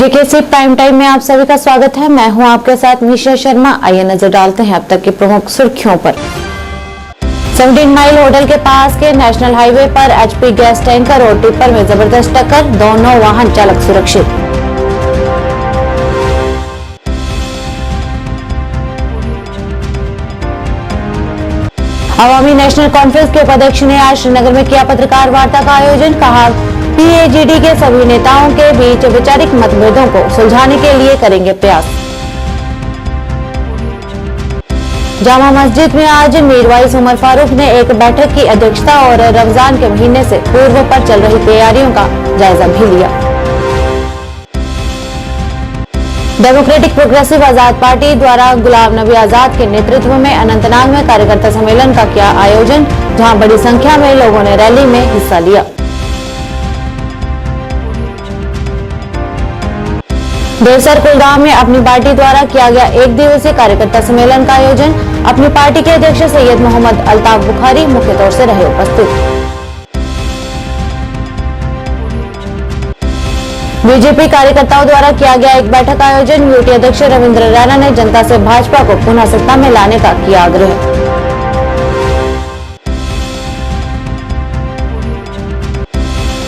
KKC prime time में आप सभी का स्वागत है। मैं हूं आपके साथ निशा शर्मा। आइए नजर डालते हैं अब तक की प्रमुख सुर्खियों पर। 17 माइल होटल के पास के नेशनल हाईवे पर एचपी गैस टैंकर और टिप्पर में जबरदस्त टक्कर, दोनों वाहन चालक सुरक्षित। अवामी नेशनल कॉन्फ्रेंस के उपाध्यक्ष ने आज श्रीनगर में किया पत्रकार वार्ता का आयोजन। कहा, पीएजीडी के सभी नेताओं के बीच वैचारिक मतभेदों को सुलझाने के लिए करेंगे प्रयास। जामा मस्जिद में आज मीर वाइस उमर फारूक ने एक बैठक की अध्यक्षता और रमजान के महीने से पूर्व पर चल रही तैयारियों का जायजा भी लिया। डेमोक्रेटिक प्रोग्रेसिव आजाद पार्टी द्वारा गुलाम नबी आजाद के नेतृत्व में अनंतनाग में कार्यकर्ता सम्मेलन का किया आयोजन, जहां बड़ी संख्या में लोगों ने रैली में हिस्सा लिया। देवसर कुलगाम में अपनी पार्टी द्वारा किया गया एक दिवसीय कार्यकर्ता सम्मेलन का आयोजन। अपनी पार्टी के अध्यक्ष सैयद मोहम्मद अल्ताफ बुखारी मुख्य तौर से रहे उपस्थित। बीजेपी कार्यकर्ताओं द्वारा किया गया एक बैठक आयोजन। यूटी अध्यक्ष रविंद्र रैना ने जनता से भाजपा को पुनः सत्ता में लाने का किया आग्रह।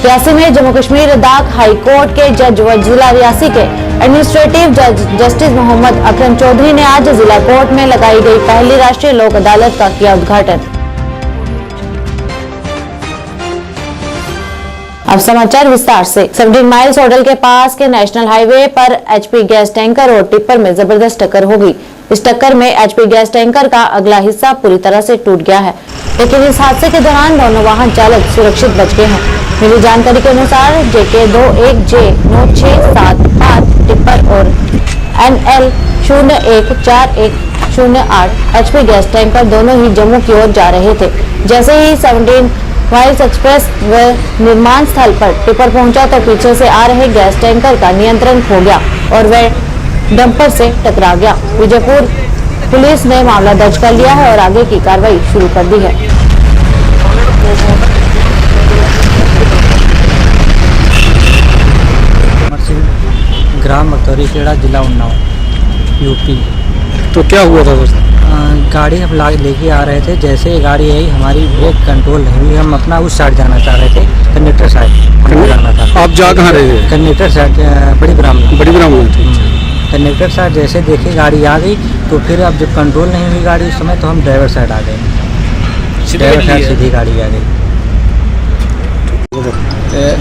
रियासी में जम्मू कश्मीर लद्दाख हाई कोर्ट के जज व जिला रियासी के एडमिनिस्ट्रेटिव जज जस्टिस मोहम्मद अकरम चौधरी ने आज जिला कोर्ट में लगाई गई पहली राष्ट्रीय लोक अदालत का किया उद्घाटन। अब समाचार विस्तार से। 17 माइल्स होटल के पास के नेशनल हाईवे पर एचपी गैस टैंकर और टिप्पर में जबरदस्त टक्कर हो गई। इस टक्कर में एचपी गैस टैंकर का अगला हिस्सा पूरी तरह से टूट गया है, लेकिन इस हादसे के दौरान दोनों वाहन चालक सुरक्षित बच गए हैं। मिली जानकारी के अनुसार JK21J9675 टिप्पर और NL014108 एचपी गैस टैंकर दोनों ही जम्मू की ओर जा रहे थे। जैसे ही 17 माइल्स एक्सप्रेस व निर्माण स्थल पर टिप्पर पहुंचा तो पीछे से आ रहे गैस टैंकर का नियंत्रण खो गया और वह डंपर से टकरा गया। विजयपुर पुलिस ने मामला दर्ज कर लिया है और आगे की कार्रवाई शुरू कर दी है। ग्राम मकतौरी खेड़ा, जिला उन्नाव, यूपी। तो क्या हुआ था दोस्त? गाड़ी हम लेके आ रहे थे, जैसे ही गाड़ी आई हमारी ब्रेक कंट्रोल नहीं हुई। हम अपना उस साइड जाना चाह रहे थे, कंडक्टर साइड जाना था। आप जा कहाँ रहे थे? कंडक्टर साइड, बड़ी ब्राह्मण थी। कंडक्टर साइड जैसे देखे गाड़ी आ गई तो फिर अब जब कंट्रोल नहीं हुई गाड़ी उस समय, तो हम ड्राइवर साइड आ गए। ड्राइवर साइड सीधी गाड़ी आ गई।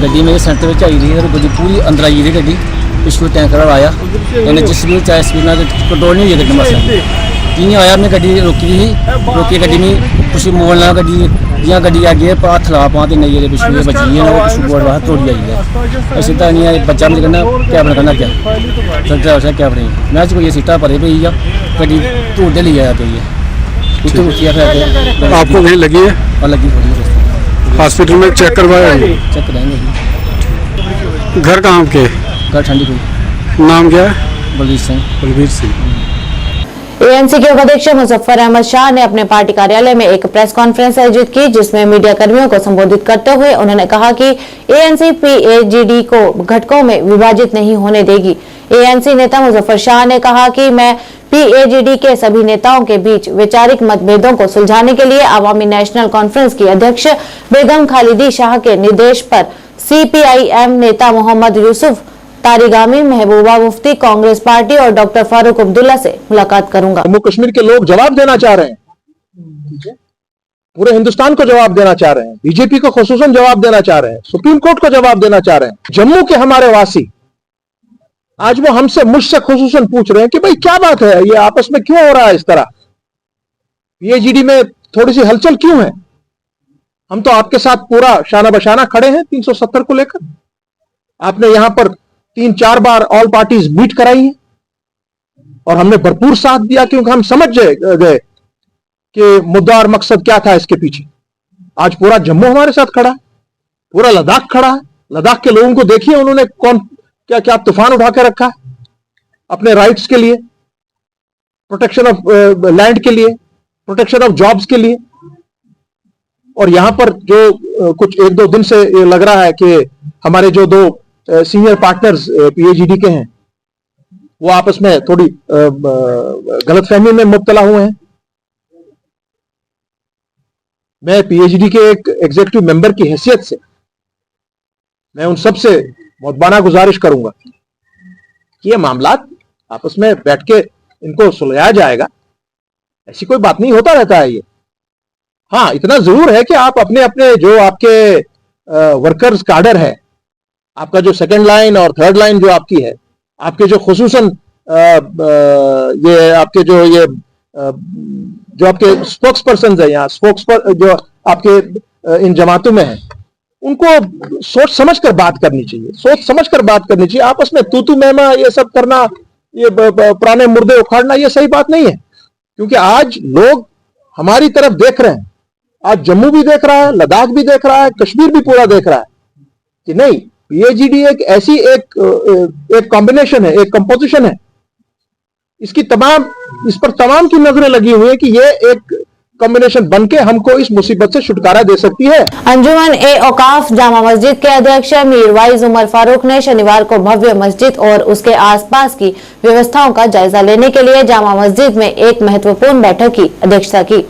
गड्डी मेरे सेंटर में आई रही है, गड्डी पूरी अंदर आई रही गड्डी। पिछले टैंकर आया, इन्हें जिस भी चाहे स्पीड में कंट्रोल नहीं हुई गड्डी मसा तीन आया। हमने गड्डी रोकी गड्डी में कुछ मोड़ना गड्डी जियां गड्डी आ गई हाथ ला पाते नहीं है पिछले बची है ना, कुछ बोर्ड बाहर तोड़ी आई है। सीधा नहीं है बच्चा मुझे कहना कैबन करना क्या ड्राइवर कैबन मैं कोई सीटा भरे पी है, गड्डी ढूंढे ले आया गई है। आपको कहीं लगी है? और लगी थोड़ी हॉस्पिटल में चेक करवाया? चेक कराएंगे। घर कहाँ के? घर ठंडी कोई। नाम क्या है? बलवीर सिंह। एएनसी के उपाध्यक्ष मुजफ्फर अहमद शाह ने अपने पार्टी कार्यालय में एक प्रेस कॉन्फ्रेंस आयोजित की, जिसमें मीडिया कर्मियों को संबोधित करते हुए उन्होंने कहा कि एएनसी पीएजीडी को घटकों में विभाजित नहीं होने देगी। एएनसी नेता मुजफ्फर शाह ने कहा कि मैं पीएजीडी के सभी नेताओं के बीच वैचारिक मतभेदों को सुलझाने के लिए अवामी नेशनल कॉन्फ्रेंस की अध्यक्ष बेगम खालिदी शाह के निर्देश पर CPIM नेता मोहम्मद यूसुफ तारिगामी, महबूबा मुफ्ती, कांग्रेस पार्टी और डॉक्टर फारूक अब्दुल्ला से मुलाकात करूंगा। जम्मू कश्मीर के लोग जवाब देना चाह रहे हैं, पूरे हिंदुस्तान को जवाब देना चाह रहे हैं, बीजेपी को खुसूसन जवाब देना चाह रहे हैं, सुप्रीम कोर्ट को जवाब देना चाह रहे हैं। जम्मू के हमारे वासी आज वो हमसे, मुझसे खुसूसन पूछ रहे हैं कि भाई क्या बात है, ये आपस में क्यों हो रहा है इस तरह, पीएजीडी में थोड़ी सी हलचल क्यों है? हम तो आपके साथ पूरा शाना बशाना खड़े हैं 370 को लेकर। आपने यहां पर 3-4 बार ऑल पार्टीज मीट कराई है और हमने भरपूर साथ दिया, क्योंकि हम समझ गए कि मुद्दा और मकसद क्या था इसके पीछे। आज पूरा जम्मू हमारे साथ खड़ा है, पूरा लद्दाख खड़ा है। लद्दाख के लोगों को देखिए, उन्होंने क्या क्या तूफान उठा के रखा है अपने राइट्स के लिए, प्रोटेक्शन ऑफ लैंड के लिए, प्रोटेक्शन ऑफ जॉब्स के लिए। और यहां पर जो कुछ 1-2 दिन से लग रहा है कि हमारे जो 2 सीनियर पार्टनर्स पीएजीडी के हैं, वो आपस में थोड़ी गलतफहमी में मुब्तला हुए हैं। मैं पीएचडी के एक एग्जीक्यूटिव मेंबर की हैसियत से मैं उन सब से मुअद्दबाना गुजारिश करूंगा कि ये मामलात आपस में बैठ के इनको सुलझाया जाएगा। ऐसी कोई बात नहीं, होता रहता है ये। हाँ, इतना जरूर है कि आप अपने अपने जो आपके वर्कर्स काडर है, आपका जो सेकंड लाइन और थर्ड लाइन जो आपकी है, आपके जो खुसूसन ये आपके जो आपके स्पोक्स पर्सन है, यहाँ जो आपके इन जमातों में है, उनको सोच समझ कर बात करनी चाहिए, सोच समझ कर बात करनी चाहिए। आपस में तू मैमा ये सब करना, ये पुराने मुर्दे उखाड़ना, ये सही बात नहीं है। क्योंकि आज लोग हमारी तरफ देख रहे हैं, आज जम्मू भी देख रहा है, लद्दाख भी देख रहा है, कश्मीर भी पूरा देख रहा है कि नहीं, पीएचडी एक ऐसी एक कॉम्बिनेशन है, एक कंपोजिशन है, इस पर तमाम की नजरें लगी हुई है कि ये एक कॉम्बिनेशन बनके हमको इस मुसीबत से छुटकारा दे सकती है। अंजुमन ए औकाफ जामा मस्जिद के अध्यक्ष मीरवाइज उमर फारूक ने शनिवार को भव्य मस्जिद और उसके आसपास की व्यवस्थाओं का जायजा लेने के लिए जामा मस्जिद में एक महत्वपूर्ण बैठक की अध्यक्षता की।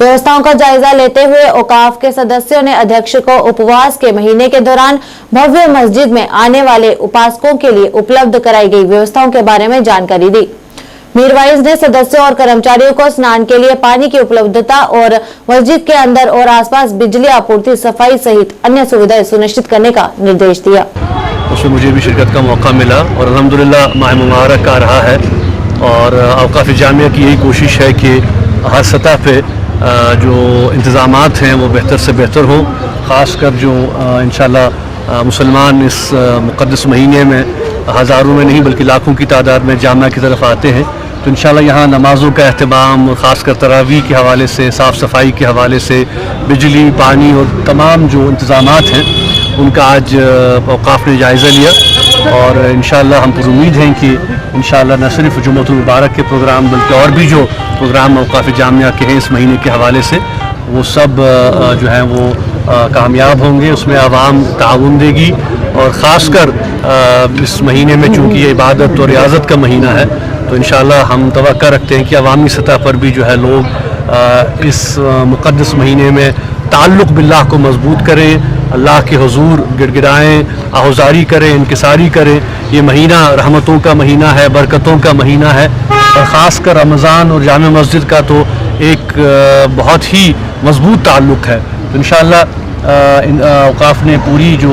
व्यवस्थाओं का जायजा लेते हुए औकाफ के सदस्यों ने अध्यक्ष को उपवास के महीने के दौरान भव्य मस्जिद में आने वाले उपासकों के लिए उपलब्ध कराई गई व्यवस्थाओं के बारे में जानकारी दी। मीरवाइज ने सदस्यों और कर्मचारियों को स्नान के लिए पानी की उपलब्धता और मस्जिद के अंदर और आसपास बिजली आपूर्ति, सफाई सहित अन्य सुविधाएं सुनिश्चित करने का निर्देश दिया। उसमें मुझे भी शिरकत का मौका मिला और अल्हम्दुलिल्लाह माह मुबारक आ रहा है और औकाफ जामिया की यही कोशिश है कि हर सतह पे जो इंतज़ामात हैं वो बेहतर से बेहतर हों। ख़ासकर जो इंशाअल्लाह मुसलमान इस मुक़द्दस महीने में हज़ारों में नहीं बल्कि लाखों की तादाद में जामिया की तरफ आते हैं, तो इंशाअल्लाह यहाँ नमाज़ों का अहतमाम, ख़ासकर तरावी के हवाले से, साफ़ सफाई के हवाले से, बिजली, पानी और तमाम जो इंतज़ामात हैं उनका आज औकाफ ने जायज़ा लिया। और इंशाअल्लाह हम उम्मीद हैं कि इंशाअल्लाह न सिर्फ जुम्मतुल मुबारक के प्रोग्राम बल्कि और भी जो प्रोग्राम औकाफ जामिया के हैं इस महीने के हवाले से, वो सब जो हैं वो कामयाब होंगे, उसमें आवाम ताउन देगी। और ख़ासकर इस महीने में चूँकि ये इबादत और रियाज़त का महीना है, तो इंशाअल्लाह हम तवक्का रखते हैं कि अवामी सतह पर भी जो है लोग इस मुक़द्दस महीने में ताल्लुक़ बिल्लाह को मजबूत करें, अल्लाह के हुजूर गिड़गिड़ाएँ, आहुजारी करें, इनकिसारी करें। ये महीना रहमतों का महीना है, बरकतों का महीना है और ख़ासकर रमज़ान और जामे मस्जिद का तो एक बहुत ही मजबूत ताल्लुक़ है। तो इंशाअल्लाह औकाफ ने पूरी जो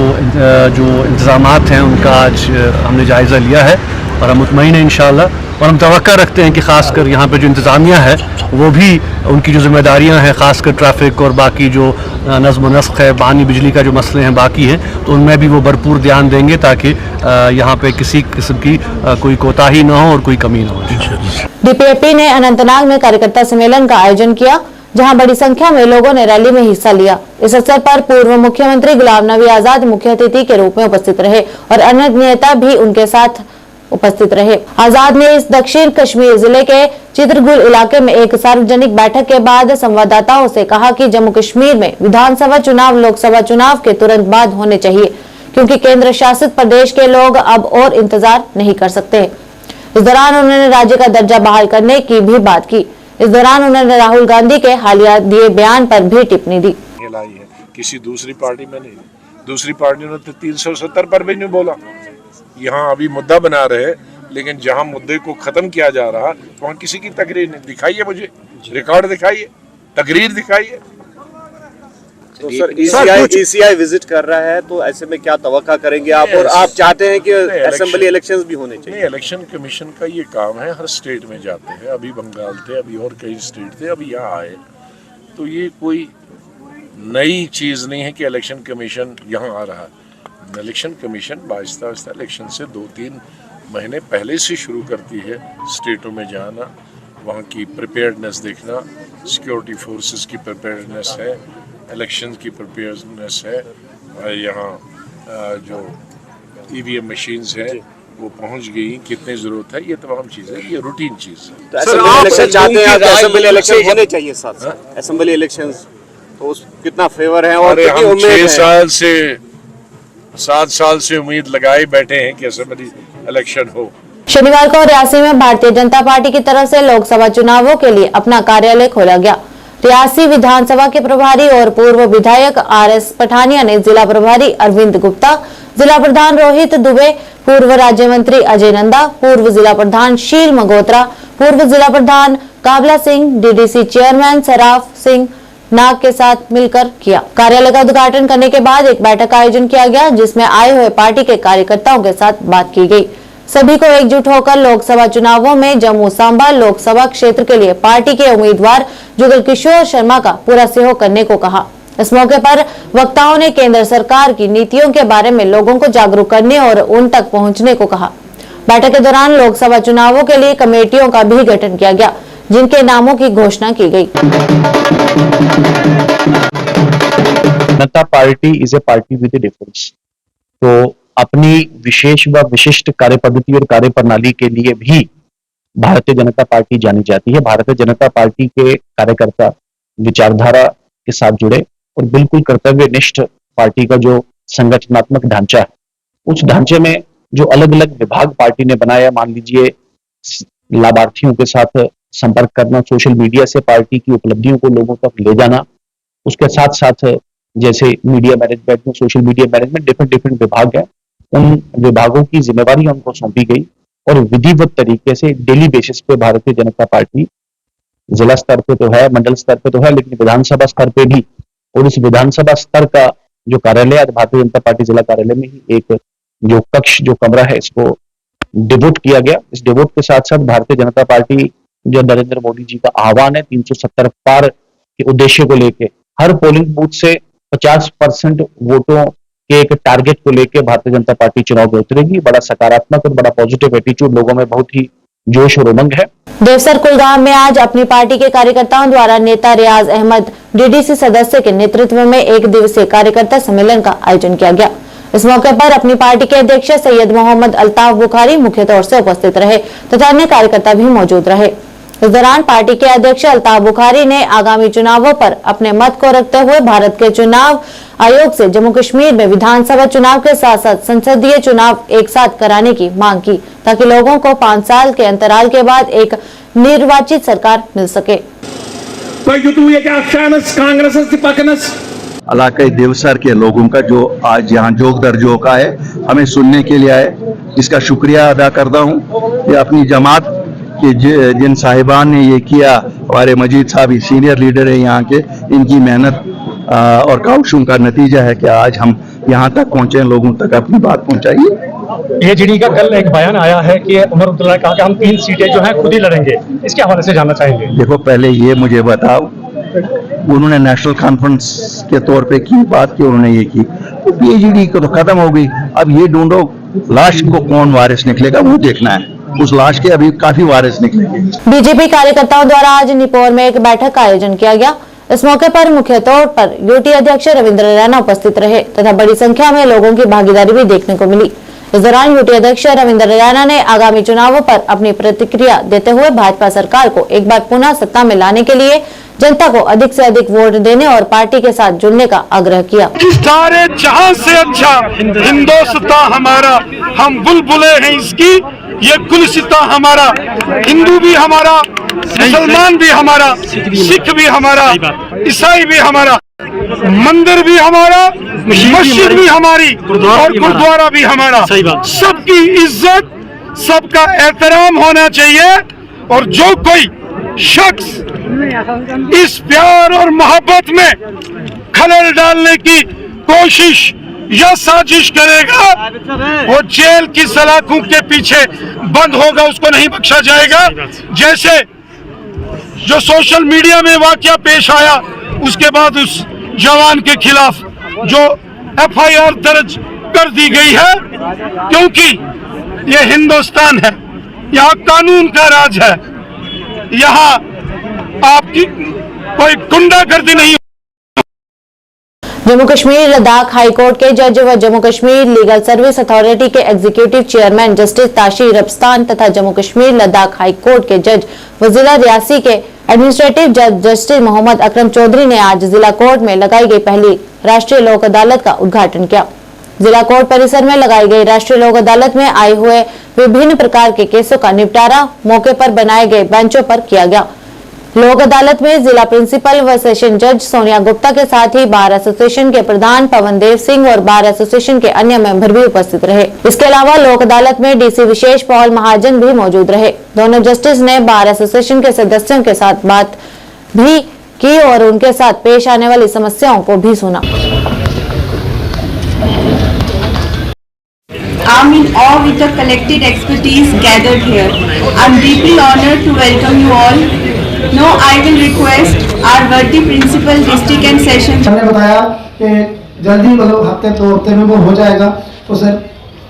इंतज़ामात हैं उनका आज हमने जायज़ा लिया है और हम मुतमईन हैं इंशाअल्लाह। और हम तवक्का रखते हैं कि ख़ासकर यहाँ पे जो इंतज़ामिया है वो भी उनकी जो ज़िम्मेदारियाँ हैं, ख़ासकर ट्रैफिक और बाकी जो नज़्म नस्ख़ है, पानी बिजली का जो मसले हैं बाकी हैं, तो उनमें भी वो भरपूर ध्यान देंगे ताकि यहाँ पे किसी किस्म की कोई कोताही ना हो और कोई कमी ना हो। डीपीएपी ने अनंतनाग में कार्यकर्ता सम्मेलन का आयोजन किया, जहां बड़ी संख्या में लोगों ने रैली में हिस्सा लिया। इस अवसर पर पूर्व मुख्यमंत्री गुलाम नबी आजाद मुख्य अतिथि के रूप में उपस्थित रहे और अन्य नेता भी उनके साथ उपस्थित रहे। आजाद ने इस दक्षिण कश्मीर जिले के चित्रगुल इलाके में एक सार्वजनिक बैठक के बाद संवाददाताओं से कहा कि जम्मू कश्मीर में विधानसभा चुनाव लोकसभा चुनाव के तुरंत बाद होने चाहिए, क्योंकि केंद्र शासित प्रदेश के लोग अब और इंतजार नहीं कर सकते। इस दौरान उन्होंने राज्य का दर्जा बहाल करने की भी बात की। इस दौरान उन्होंने राहुल गांधी के हालिया दिए बयान पर भी टिप्पणी दी। किसी दूसरी पार्टी में नहीं, दूसरी पार्टियों ने तो 370 पर भी नहीं बोला। यहाँ अभी मुद्दा बना रहे, लेकिन जहाँ मुद्दे को खत्म किया जा रहा वहाँ किसी की तकरीर नहीं। दिखाइए मुझे, रिकॉर्ड दिखाइए, तकरीर दिखाइए। तो सर ECI विजिट कर रहा है, तो ऐसे में क्या तवक्का करेंगे आप? और आप चाहते हैं कि असेंबली इलेक्शंस भी होने चाहिए? नहीं, इलेक्शन कमीशन का ये काम है, हर स्टेट में जाते हैं। अभी बंगाल थे, अभी और कई स्टेट थे, अभी यहाँ आए। तो ये कोई नई चीज़ नहीं है कि इलेक्शन कमीशन यहाँ आ रहा है। Election commission Aahista Aahista election से 2-3 महीने पहले से शुरू करती है स्टेटों में जाना, वहाँ की प्रिपेयर्डनेस देखना, सिक्योरिटी फोर्सेस की प्रिपेयर्डनेस है, इलेक्शन की प्रिपेयर्डनेस है, यहाँ जो EVM मशीन्स हैं वो पहुँच गई, कितनी ज़रूरत है, ये तमाम चीज़ें, ये रूटीन चीज़ है। तो असेंबली इलेक्शन चाहते हैं, असेंबली इलेक्शन होने चाहिए साथ, असेंबली इलेक्शन, तो उस कितना फेवर है और कितनी उम्मीद है? 6 साल से 7 साल से उम्मीद लगाए बैठे हैं कि असेंबली इलेक्शन हो। शनिवार को रियासी में भारतीय जनता पार्टी की तरफ से लोकसभा चुनावों के लिए अपना कार्यालय खोला गया। रियासी विधानसभा के प्रभारी और पूर्व विधायक RS पठानिया ने जिला प्रभारी अरविंद गुप्ता, जिला प्रधान रोहित दुबे, पूर्व राज्य मंत्री अजय नंदा, पूर्व जिला प्रधान शील मगोत्रा, पूर्व जिला प्रधान काबला सिंह, DDC चेयरमैन सराफ सिंह नाग के साथ मिलकर किया। कार्यालय का उद्घाटन करने के बाद एक बैठक का आयोजन किया गया, जिसमें आए हुए पार्टी के कार्यकर्ताओं के साथ बात की गई। सभी को एकजुट होकर लोकसभा चुनावों में जम्मू सांबा लोकसभा क्षेत्र के लिए पार्टी के उम्मीदवार जुगल किशोर शर्मा का पूरा सहयोग करने को कहा। इस मौके पर वक्ताओं ने केंद्र सरकार की नीतियों के बारे में लोगों को जागरूक करने और उन तक पहुंचने को कहा। बैठक के दौरान लोकसभा चुनावों के लिए कमेटियों का भी गठन किया गया, जिनके नामों की घोषणा की गई। जनता party is a party with A difference. तो अपनी विशेष व विशिष्ट कार्य पद्धति और कार्य प्रणाली के लिए भी भारतीय जनता पार्टी जानी जाती है। भारतीय जनता पार्टी के कार्यकर्ता विचारधारा के साथ जुड़े और बिल्कुल कर्तव्यनिष्ठ पार्टी का जो संगठनात्मक ढांचा है, उस ढांचे में जो अलग अलग विभाग पार्टी ने बनाया, मान लीजिए लाभार्थियों के साथ संपर्क करना, सोशल मीडिया से पार्टी की उपलब्धियों को लोगों तक ले जाना, उसके साथ साथ जैसे मीडिया मैनेजमेंट में सोशल मीडिया मैनेजमेंट डिफरेंट विभाग है, उन विभागों की जिम्मेवारी उनको सौंपी गई और विधिवत तरीके से डेली बेसिस पे भारतीय जनता पार्टी जिला स्तर पे तो है, मंडल स्तर पे तो है, लेकिन विधानसभा स्तर पे भी, और इस विधानसभा स्तर का जो कार्यालय आज भारतीय जनता पार्टी जिला कार्यालय में ही एक जो कक्ष जो कमरा है, इसको डिवोट किया गया। इस डिवोट के साथ साथ भारतीय जनता पार्टी जो नरेंद्र मोदी जी का आह्वान है 370 पार के उद्देश्य को लेके हर पोलिंग बूथ से 50% वोटों के एक टारगेट को लेकर भारतीय जनता पार्टी चुनाव में उतरेगी। बड़ा सकारात्मक और बड़ा पॉजिटिव एटीट्यूड, लोगों में बहुत ही जोश और उमंग है। देवसर कुलगाम में आज अपनी पार्टी के कार्यकर्ताओं द्वारा नेता रियाज अहमद DDC सदस्य के नेतृत्व में एक दिवसीय कार्यकर्ता सम्मेलन का आयोजन किया गया। इस मौके पर अपनी पार्टी के अध्यक्ष सैयद मोहम्मद अल्ताफ बुखारी मुख्य तौर से उपस्थित रहे तथा अन्य कार्यकर्ता भी मौजूद रहे। इस दौरान पार्टी के अध्यक्ष अल्ताफ बुखारी ने आगामी चुनावों पर अपने मत को रखते हुए भारत के चुनाव आयोग से जम्मू कश्मीर में विधानसभा चुनाव के साथ साथ संसदीय चुनाव एक साथ कराने की मांग की, ताकि लोगों को 5 साल के अंतराल के बाद एक निर्वाचित सरकार मिल सके। इलाके देवसर के लोगों का जो आज यहाँ जोग दर जो का है, हमें सुनने के लिए आए, इसका शुक्रिया अदा करता हूँ। ये अपनी जमात कि जिन साहिबान ने ये किया, हमारे मजीद साहब ही सीनियर लीडर है यहाँ के, इनकी मेहनत और काउशों का नतीजा है कि आज हम यहाँ तक पहुँचे, लोगों तक अपनी बात पहुँचाइए। AJD का कल एक बयान आया है कि उमर अब्दुल्ला ने कहा कि हम 3 सीटें जो हैं खुद ही लड़ेंगे, इसके हवाले से जानना चाहेंगे। देखो, पहले ये मुझे बताओ, उन्होंने नेशनल कॉन्फ्रेंस के तौर पे की बात की, उन्होंने ये की, AJD को तो खत्म हो गई। अब ये ढूंढो लाश को कौन वारिस निकलेगा, वो देखना है। उस लाश के अभी काफी वारिस निकलेंगे। बीजेपी कार्यकर्ताओं द्वारा आज निपोर में एक बैठक का आयोजन किया गया। इस मौके पर मुख्य तौर पर UT अध्यक्ष रविंद्र रैना उपस्थित रहे तथा बड़ी संख्या में लोगों की भागीदारी भी देखने को मिली। इस दौरान UT अध्यक्ष रविंद्र रैना ने आगामी चुनावों पर अपनी प्रतिक्रिया देते हुए भाजपा सरकार को एक बार पुनः सत्ता में लाने के लिए जनता को अधिक से अधिक वोट देने और पार्टी के साथ जुड़ने का आग्रह किया। सारे जहां से अच्छा हिंदुस्तां हमारा, हम बुलबुले हैं इसकी, ये गुलसिता हमारा, हिंदू भी हमारा, मुसलमान भी हमारा, सिख भी हमारा, ईसाई भी हमारा, मंदिर भी हमारा, मस्जिद भी हमारी और गुरुद्वारा भी हमारा। सबकी इज्जत, सबका एहतराम होना चाहिए और जो कोई शख्स इस प्यार और मोहब्बत में खलल डालने की कोशिश या साजिश करेगा, वो जेल की सलाखों के पीछे बंद होगा, उसको नहीं बख्शा जाएगा। जैसे जो सोशल मीडिया में वाकया पेश आया, उसके बाद उस जवान के खिलाफ जो FIR दर्ज कर दी गई है, क्योंकि ये हिंदुस्तान है, यहाँ कानून का राज है, यहाँ आपकी कोई गुंडागर्दी नहीं। जम्मू कश्मीर लद्दाख हाई कोर्ट के जज व Jammu Kashmir legal service authority के एग्जीक्यूटिव चेयरमैन जस्टिस ताशीर रब्स्तान तथा जम्मू कश्मीर लद्दाख हाई कोर्ट के जज व जिला रियासी के एडमिनिस्ट्रेटिव जज जस्टिस मोहम्मद अकरम चौधरी ने आज जिला कोर्ट में लगाई गई पहली राष्ट्रीय लोक अदालत का उद्घाटन किया। जिला कोर्ट परिसर में लगाई गई राष्ट्रीय लोक अदालत में आए हुए विभिन्न प्रकार के केसों का निपटारा मौके पर बनाए गए बेंचों पर किया गया। लोक अदालत में जिला प्रिंसिपल व सेशन जज सोनिया गुप्ता के साथ ही बार एसोसिएशन के प्रधान पवन देव सिंह और बार एसोसिएशन के अन्य मेंबर भी उपस्थित रहे। इसके अलावा लोक अदालत में डीसी विशेष पॉल महाजन भी मौजूद रहे। दोनों जस्टिस ने बार एसोसिएशन के सदस्यों के साथ बात भी की और उनके साथ पेश आने वाली समस्याओं को भी सुना। I'm in awe with the collected expertise gathered here. I'm deeply honored to welcome you all. Now I will request our worthy principal, district and session. हमने बताया कि जल्दी मतलब हफ्ते 2 हफ्ते में वो हो जाएगा। तो सर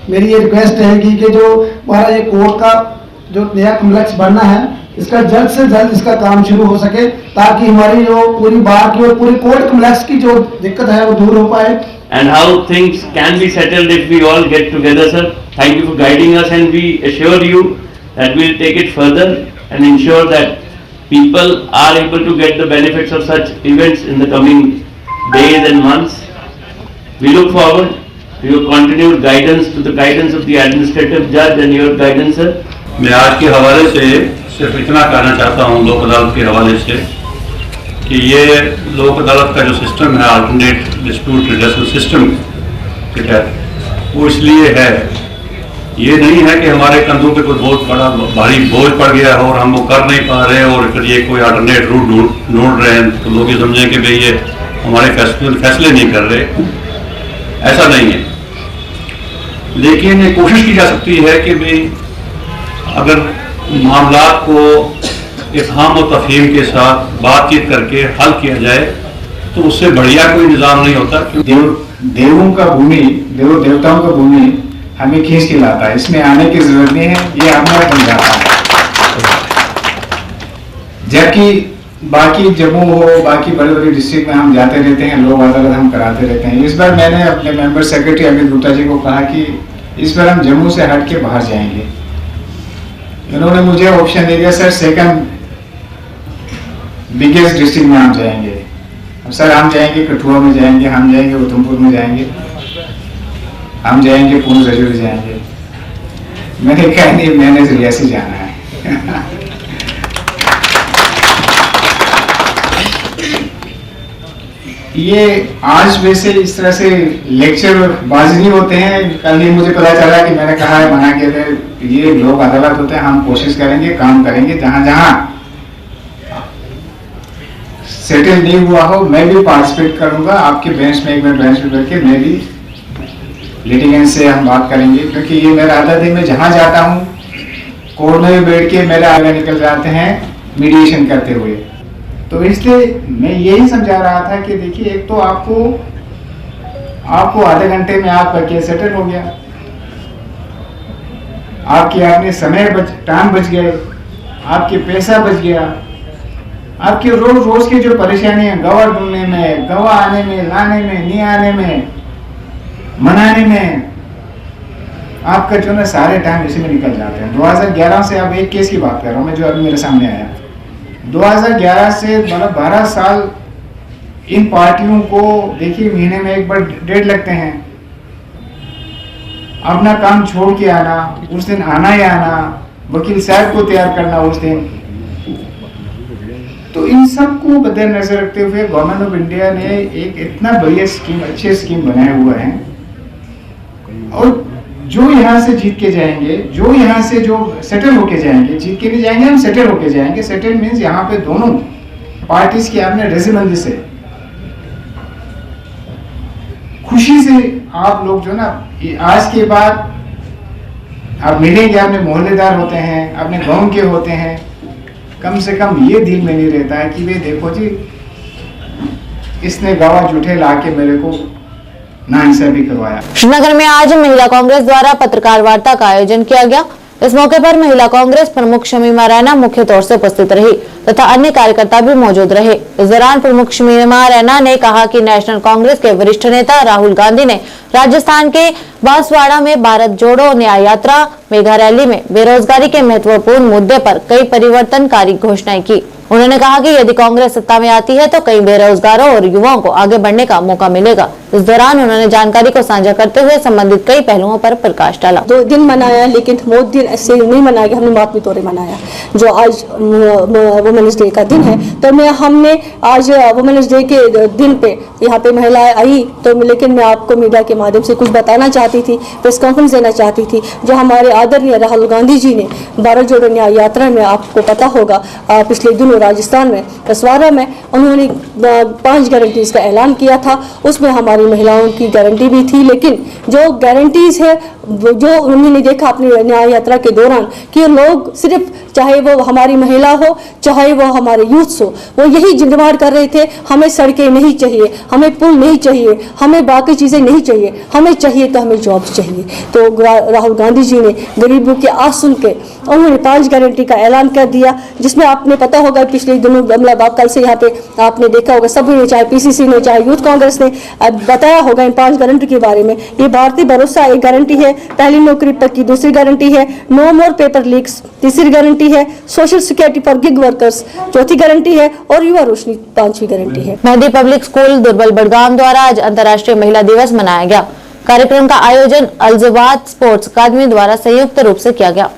मेरी ये रिक्वेस्ट रहेगी कि जो हमारा ये कोर्ट का जो नया कॉम्प्लेक्स बनना है, इसका जल्द से जल्द इसका काम शुरू हो सके, ताकि हमारी जो पूरी बार की और पूरी कोर्ट कॉम्प्लेक्स की जो दिक्कत है वो दूर हो पाए। And how things can be settled if we all get together, sir. Thank you for guiding us, and we assure you that we'll take it further and ensure that people are able to get the benefits of such events in the coming days and months. We look forward to your continued guidance, to the guidance of the administrative judge and your guidance, sir. मैं आज के हवाले से सिर्फ इतना कहना चाहता हूँ लोक अदालत के हवाले से कि ये लोक अदालत का जो सिस्टम है, अल्टरनेट डिस्प्यूट रिडक्शन सिस्टम के तहत, वो इसलिए है, ये नहीं है कि हमारे कंधों पे कोई बहुत बड़ा भारी बोझ पड़ गया हो और हम वो कर नहीं पा रहे और फिर ये कोई अल्टरनेट रूट ढूंढ रहे हैं तो लोग ये समझें कि भाई ये हमारे फैसले नहीं कर रहे। ऐसा नहीं है, लेकिन ये कोशिश की जा सकती है कि भाई अगर मामला को इफ़हाम और तफहीम के साथ बातचीत करके हल किया जाए तो उससे बढ़िया कोई निज़ाम नहीं होता। देवों का भूमि, देवों देवताओं का भूमि हमें खींच के लाता है, इसमें आने की जरूरत नहीं है, ये हमारा बन जाता है। जबकि बाकी जम्मू हो, बाकी बड़े बड़े डिस्ट्रिक्ट में हम जाते रहते हैं, लोक अदालत हम कराते रहते हैं। इस बार मैंने अपने मेंबर सेक्रेटरी अमित गुप्ता जी को कहा कि इस बार हम जम्मू से हट के बाहर जाएंगे। उन्होंने मुझे ऑप्शन दे दिया, सर सेकंड बिगेस्ट डिस्ट्रिक्ट में हम जाएंगे। सर हम जाएंगे कठुआ में जाएंगे, हम जाएंगे उधमपुर में जाएंगे, हम जाएंगे पुंछ रजौरी जाएंगे। मैंने कहा नहीं, मैंने रियासी जाना है। ये आज वैसे इस तरह से लेक्चर बाजी नहीं होते हैं। कल ही मुझे पता चला कि मैंने कहा है, मना किया था, ये लोक अदालत होते हैं, हम कोशिश करेंगे, काम करेंगे, जहां जहां सेटल नहीं हुआ हो मैं भी पार्टिसिपेट करूंगा। आपके बेंच में एक बार बेंच पे बैठ के मैं भी लिटिगेंट से हम बात करेंगे, क्योंकि ये मेरा आदत है, मैं जहां जाता हूं कोर्ट में बैठ के मेरे आगे निकल जाते हैं मीडिएशन करते हुए। तो इसलिए मैं यही समझा रहा था कि देखिए, एक तो आपको आधे घंटे में आपका केस सेटल हो गया, आपने समय टाइम बच गए, आपके पैसा बच गया, आपके रोज की जो परेशानियां गवाह ढूंढने में, गवाह आने में, लाने में, नहीं आने में, मनाने में, आपका जो ना सारे टाइम इसी में निकल जाते हैं। 2011 से अब एक केस की बात कर रहा हूँ मैं, जो अभी मेरे सामने आया। 2011 से मतलब 12 साल इन पार्टियों को देखिए, महीने में एक बार डेट लगते हैं, अपना काम छोड़ के आना, उस दिन आना ही आना, वकील साहब को तैयार करना उस दिन। तो इन सब को मद्देनजर रखते हुए गवर्नमेंट ऑफ इंडिया ने एक इतना बढ़िया स्कीम, अच्छे स्कीम बनाए हुए हैं। और जो यहाँ से जीत के जाएंगे, जो यहाँ से जो सेटल होके जाएंगे, जीत के नहीं जाएंगे हम, सेटल होके जाएंगे। सेटल मीन्स यहाँ पे दोनों पार्टीज की आपने रजीमंदी से, खुशी से आप लोग जो ना आज के बाद आप मिलेंगे, अपने मोहल्लेदार होते हैं, अपने गांव के होते हैं, कम से कम ये दिल में नहीं रहता है कि वे देखो जी इसने गवाह झूठे लाके मेरे को नाइंसाफी करवाया। श्रीनगर में आज महिला कांग्रेस द्वारा पत्रकार वार्ता का आयोजन किया गया। इस मौके पर महिला कांग्रेस प्रमुख शमीमा रैना मुख्य तौर से उपस्थित रही तथा अन्य कार्यकर्ता भी मौजूद रहे। इस दौरान प्रमुख शमीमा रैना ने कहा कि नेशनल कांग्रेस के वरिष्ठ नेता राहुल गांधी ने राजस्थान के बांसवाड़ा में भारत जोड़ो न्याय यात्रा मेगा रैली में बेरोजगारी के महत्वपूर्ण मुद्दे पर कई परिवर्तनकारी घोषणाएं की। उन्होंने कहा कि यदि कांग्रेस सत्ता में आती है तो कई बेरोजगारों और युवाओं को आगे बढ़ने का मौका मिलेगा। इस दौरान उन्होंने जानकारी को साझा करते हुए संबंधित कई पहलुओं पर प्रकाश डाला। 2 दिन मनाया, लेकिन वो दिन ऐसे नहीं मनाया कि हमने मातमी तौर मनाया। जो आज वुमेन्स डे का दिन है, तो हमने आज वुमेन्स डे के दिन पे यहाँ पे महिलाएं आई, तो लेकिन मैं आपको मीडिया के माध्यम से कुछ बताना चाहती थी, प्रेस कॉन्फ्रेंस देना चाहती थी। जो हमारे आदरणीय राहुल गांधी जी ने भारत जोड़ो न्याय यात्रा में, आपको पता होगा पिछले दिनों राजस्थान में कसवारा में उन्होंने 5 गारंटीज का ऐलान किया था। उसमें हमारी महिलाओं की गारंटी भी थी, लेकिन जो गारंटीज है जो उन्होंने देखा अपनी न्याय यात्रा के दौरान कि लोग सिर्फ, चाहे वो हमारी महिला हो चाहे वो हमारे यूथ हो, वो यही डिमांड कर रहे थे, हमें सड़कें नहीं चाहिए, हमें पुल नहीं चाहिए, हमें बाकी चीज़ें नहीं चाहिए, हमें चाहिए तो हमें जॉब्स चाहिए। तो राहुल गांधी जी ने गरीबों की आवाज़ सुन के उन्होंने 5 गारंटी का ऐलान कर दिया, जिसमें आपने पता होगा पिछले दिनों कल से यहाँ पे आपने देखा होगा, सभी ने, चाहे पीसीसी ने चाहे यूथ कांग्रेस ने बताया होगा इन 5 गारंटी के बारे में। ये भारतीय भरोसा एक गारंटी है, पहली नौकरी पक्की दूसरी गारंटी है, नो मोर पेपर लीक्स तीसरी गारंटी है, social security for gig workers चौथी गारंटी है और युवा रोशनी 5वीं गारंटी है। मेहदी पब्लिक स्कूल दुर्बल बड़गाम द्वारा आज अंतर्राष्ट्रीय महिला दिवस मनाया गया। कार्यक्रम का आयोजन अलजवाद स्पोर्ट्स अकादमी द्वारा संयुक्त रूप से किया गया।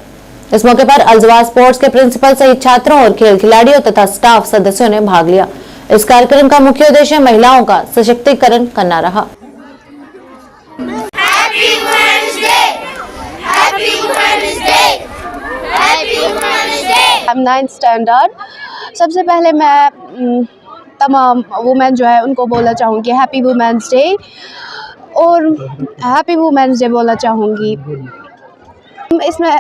इस मौके पर अलजवाद स्पोर्ट्स के प्रिंसिपल सहित छात्रों और खेल खिलाड़ियों तथा स्टाफ सदस्यों ने भाग लिया। इस कार्यक्रम का मुख्य उद्देश्य महिलाओं का सशक्तिकरण करना रहा। I'm 9th standard. सबसे पहले मैं तमाम वुमेन जो है उनको बोलना चाहूँगी हैप्पी वुमेन्स डे, और हैप्पी वुमेन्स डे बोलना चाहूँगी। इसमें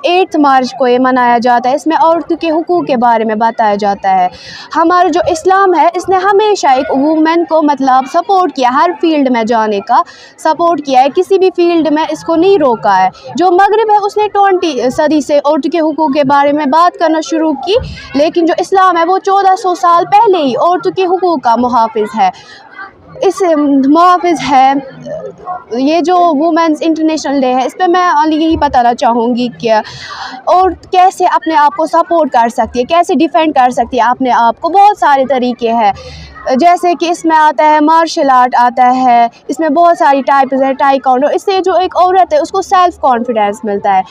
8 मार्च को ये मनाया जाता है। इसमें औरतों के हुकूक के बारे में बताया जाता है। हमारा जो इस्लाम है, इसने हमेशा एक वुमेन को मतलब सपोर्ट किया, हर फील्ड में जाने का सपोर्ट किया है, किसी भी फील्ड में इसको नहीं रोका है। जो मगरिब है उसने 20वीं सदी से औरतों के हुकूक के बारे में बात करना शुरू की, लेकिन जो इस्लाम है वो 1400 साल पहले ही औरतों के हुकूक का मुहाफिज है। इस मुहाफिज है ये जो वुमेन्स इंटरनेशनल डे है, इस पर मैं यही बताना चाहूँगी कि और कैसे अपने आप को सपोर्ट कर सकती है, कैसे डिफेंड कर सकती है अपने आप को। बहुत सारे तरीके हैं, जैसे कि इसमें आता है मार्शल आर्ट आता है, इसमें बहुत सारी टाइप्स है, टाइकोंडो। इससे जो एक औरत है उसको सेल्फ कॉन्फिडेंस मिलता है,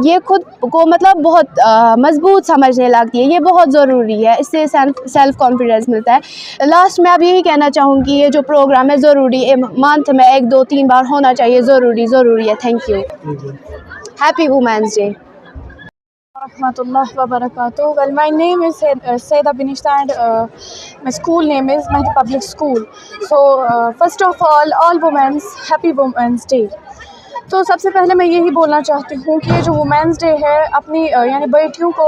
ये खुद को मतलब बहुत मजबूत समझने लगती है, ये बहुत ज़रूरी है, इससे सेल्फ कॉन्फिडेंस मिलता है। लास्ट में अब यही कहना चाहूँगी, ये जो प्रोग्राम है ज़रूरी है, मंथ में 1, 2, 3 बार होना चाहिए, ज़रूरी है। Thank you. Happy women's day. Rahmatullah wa barakatuh. Well, my name is Saida Binishta and my school name is Mehdi Public School. So, first of all women's happy Women's Day. तो सबसे पहले मैं यही बोलना चाहती हूँ कि ये जो वुमेंस डे है, अपनी यानी बेटियों को,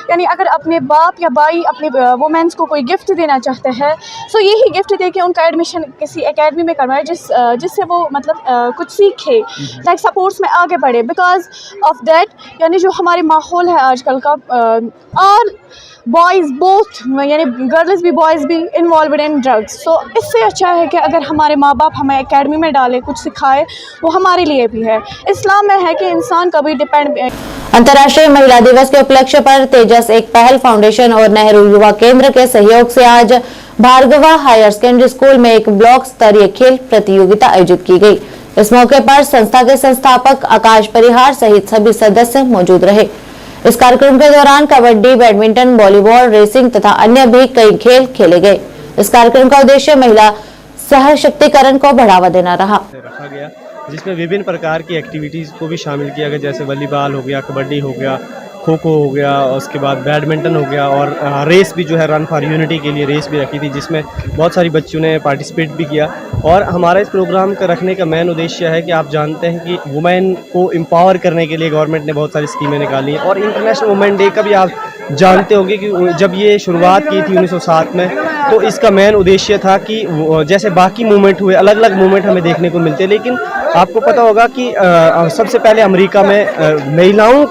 यानी अगर अपने बाप या भाई अपने वुमेंस को कोई गिफ्ट देना चाहते हैं, तो यही गिफ्ट दे के उनका एडमिशन किसी एकेडमी में करवाएं जिससे वो मतलब कुछ सीखे, लाइक स्पोर्ट्स में आगे बढ़े। बिकॉज ऑफ दैट यानी जो हमारे माहौल है आजकल का, और बॉयज़ बोथ यानी गर्ल्स भी बॉयज़ भी इन्वॉल्वड इन ड्रग्स। सो इससे अच्छा है कि अगर हमारे माँ बाप हमें एकेडमी में डाले, कुछ सिखाए, वो हमारे लिए भी है। इस्लाम में है कि इंसान कभी डिपेंड। अंतर्राष्ट्रीय महिला दिवस के उपलक्ष्य पर तेजस एक पहल फाउंडेशन और नेहरू युवा केंद्र के सहयोग से आज भार्गवा हायर सेकेंडरी स्कूल में एक ब्लॉक स्तरीय खेल प्रतियोगिता आयोजित की गई। इस मौके पर संस्था के संस्थापक आकाश परिहार सहित सभी सदस्य मौजूद रहे। इस कार्यक्रम के दौरान कबड्डी, बैडमिंटन, वॉलीबॉल, रेसिंग तथा अन्य भी कई खेल खेले गए। इस कार्यक्रम का उद्देश्य महिला सशक्तिकरण को बढ़ावा देना रहा गया, जिसमें विभिन्न प्रकार की एक्टिविटीज़ को भी शामिल किया गया, जैसे वॉलीबॉल हो गया, कबड्डी हो गया, खो खो हो गया, उसके बाद बैडमिंटन हो गया, और रेस भी जो है रन फॉर यूनिटी के लिए रेस भी रखी थी, जिसमें बहुत सारी बच्चों ने पार्टिसिपेट भी किया। और हमारा इस प्रोग्राम का रखने का मेन उद्देश्य है कि आप जानते हैं कि वुमेन को एम्पावर करने के लिए गवर्नमेंट ने बहुत सारी स्कीमें निकाली हैं, और इंटरनेशनल वुमेन डे का भी आप जानते होंगे कि जब ये शुरुआत की थी 1907 में, तो इसका मेन उद्देश्य था कि जैसे बाकी मूवमेंट हुए, अलग अलग मूवमेंट हमें देखने को मिलते हैं, लेकिन आपको पता होगा कि सबसे पहले अमेरिका में महिलाओं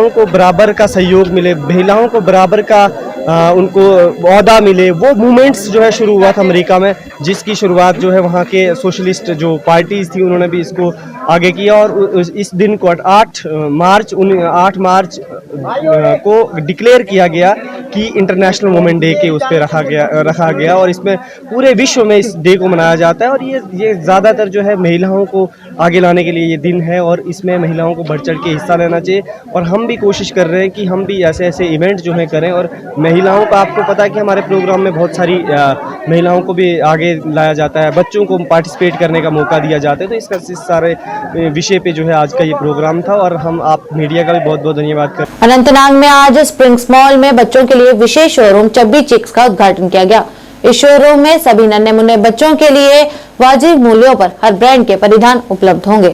को बराबर का सहयोग मिले, महिलाओं को बराबर का उनको ओहदा मिले, वो मूवमेंट्स जो है शुरू हुआ था अमेरिका में, जिसकी शुरुआत जो है वहाँ के सोशलिस्ट जो पार्टीज़ थी उन्होंने भी इसको आगे किया। और इस दिन को 8 मार्च को डिक्लेयर किया गया की इंटरनेशनल वुमेन डे के उस पर रखा गया और इसमें पूरे विश्व में इस डे को मनाया जाता है। और ये ज़्यादातर जो है महिलाओं को आगे लाने के लिए ये दिन है और इसमें महिलाओं को बढ़ चढ़ के हिस्सा लेना चाहिए। और हम भी कोशिश कर रहे हैं कि हम भी ऐसे ऐसे इवेंट जो है करें। और महिलाओं का आपको पता है कि हमारे प्रोग्राम में बहुत सारी महिलाओं को भी आगे लाया जाता है, बच्चों को पार्टिसिपेट करने का मौका दिया जाता है। तो इस सारे विषय पे जो है आज का ये प्रोग्राम था और हम आप मीडिया का भी बहुत बहुत धन्यवाद करते हैं। अनंतनाग में आज स्प्रिंग्स मॉल में बच्चों के लिए विशेष शोरूम चब्बी चिक्स का उद्घाटन किया गया। इस शोरूम में सभी नन्हे मुन्ने बच्चों के लिए वाजिब मूल्यों पर हर ब्रांड के परिधान उपलब्ध होंगे।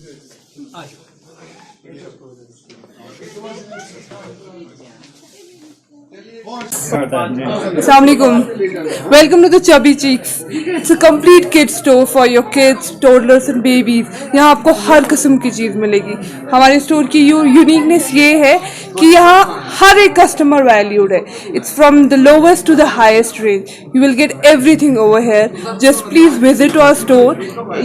Assalamualaikum. Welcome to the Chubby Cheeks. It's a complete kid store for your kids, toddlers and babies. यहाँ आपको हर किस्म की चीज़ मिलेगी। हमारे स्टोर की यूनिकनेस ये है कि यहाँ हर एक कस्टमर वैल्यूड है। It's from the lowest to the highest range. You will get everything over here. Just please visit our store.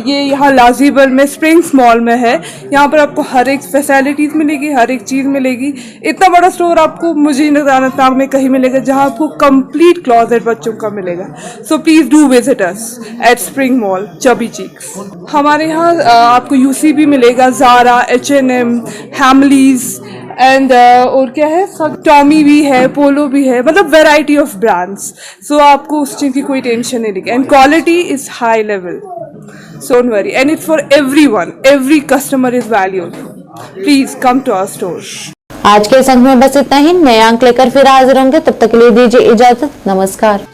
ये यहाँ लाजीबल में स्प्रिंग्स मॉल में है। यहाँ पर आपको हर एक फैसिलिटीज़ मिलेगी, हर एक चीज़ मिलेगी। इतना बड़ा स्टोर आपको मुझे अनंतनाग में कहीं मिलेगा जहाँ आपको कंप्लीट क्लॉजेट बच्चों का मिलेगा। So please do visit us at spring mall chubby cheeks. हमारे यहाँ आपको यूसी भी मिलेगा, ज़ारा, H&M, हैमलीज एंड और क्या है, टॉमी भी है, पोलो भी है, मतलब वेराइटी ऑफ ब्रांड्स। सो आपको उस चीज़ की कोई टेंशन नहीं लेगी and quality is high level. So don't worry and it's for everyone, every customer is valued. Please come to our store. आज के इस अंक में बस इतना ही। नए अंक लेकर फिर हाजिर होंगे, तब तक के लिए दीजिए इजाजत। नमस्कार।